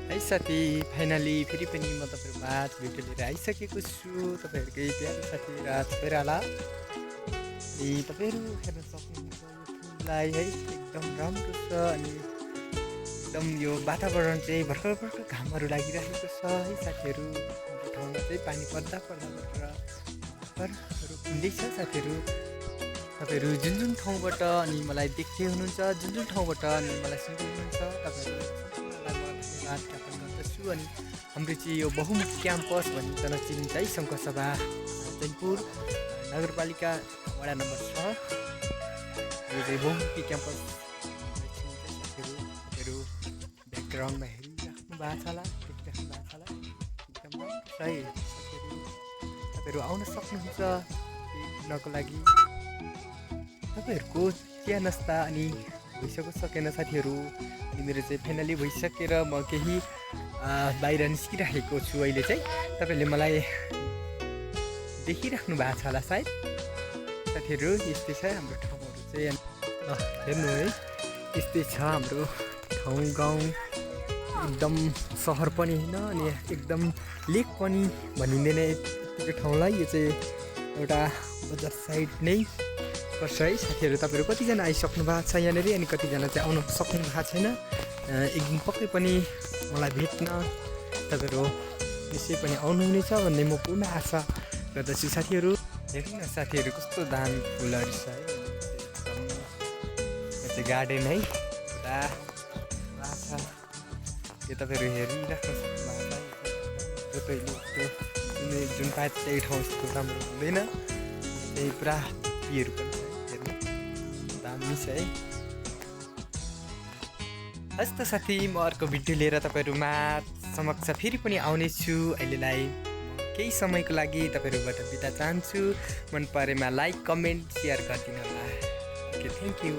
है साथी, फाइनली फेरि पनि म तपाईँहरूको माझ भिडियो लिएर आइसकेको छु। तपाईँहरूकै प्यारो साथी राज कोइराला। अनि तपाईँहरू हेर्न सक्नुहुन्छ यो फुललाई है, एकदम राम्रो छ। अनि एकदम यो वातावरण चाहिँ भर्खर भर्खर घामहरू लागिरहेको छ है साथीहरू। हाम्रो ठाउँमा चाहिँ पानी पर्दा पर्दा भर्खरहरू हुँदैछ साथीहरू। तपाईँहरू जुन जुन ठाउँबाट अनि मलाई देख्दै हुनुहुन्छ, जुन जुन ठाउँबाट अनि मलाई सुन्दै हुनुहुन्छ, तपाईँहरू सम्पूर्णलाई म धन्यवाद ज्ञापन गर्दछु। अनि हाम्रो चाहिँ यो बहुमुखी क्याम्पस भनिकन चिनिन्छ है, सङ्घसभा चैनपुर नगरपालिका वडा नम्बर 6। यो चाहिँ बहुमुखी क्याम्पस चिनिन्छ साथीहरू। तपाईँहरू ब्याकग्राउन्डमा हेरिराख्नु भएको छ होला, देखिराख्नु भएको छ होला, एकदम राम्रो छ है साथीहरू। तपाईँहरू आउन सक्नुहुन्छ हेर्नको लागि। तपाईँहरूको चिया नास्ता अनि भइसक्यो सकेन साथीहरू। अनि मेरो चाहिँ फाइनली भइसकेर म केही बाहिर निस्किरहेको छु अहिले चाहिँ। तपाईँहरूले मलाई देखिराख्नु भएको छ होला सायद साथीहरू। यस्तै छ हाम्रो ठाउँहरू चाहिँ। हेर्नु है, यस्तै छ हाम्रो ठाउँ गाउँ। एकदम सहर पनि होइन अनि एकदम लेक पनि भनिँदैन यतिको ठाउँलाई। यो चाहिँ एउटा बजार साइड नै पर्छ है साथीहरू। तपाईँहरू कतिजना आइसक्नु भएको छ यहाँनिर, अनि कतिजना चाहिँ आउन सक्नु भएको छैन। एक दिन पक्कै पनि मलाई भेट्न तपाईँहरू यसै पनि आउनुहुनेछ भन्ने म पूर्ण आशा गर्दछु साथीहरू। हेर्नु न साथीहरू, कस्तो दामी फुलहरू छ है। यो चाहिँ गार्डन है, पुरा छ। यो तपाईँहरू हेरिराख्न सक्नु भएको छ। तपाईँले जुन पाए त्यही ठाउँ यस्तो राम्रो हुँदैन, त्यही पुरा धुप्पीहरू पनि छ हेर्नु, दामी छ है। हस् त साथी, म अर्को भिडियो लिएर तपाईँहरूमा समक्ष फेरि पनि आउनेछु। अहिलेलाई केही समयको लागि तपाईँहरूबाट बिदा चाहन्छु। मन परेमा लाइक, कमेन्ट, सेयर गरिदिनु होला। Okay, thank you.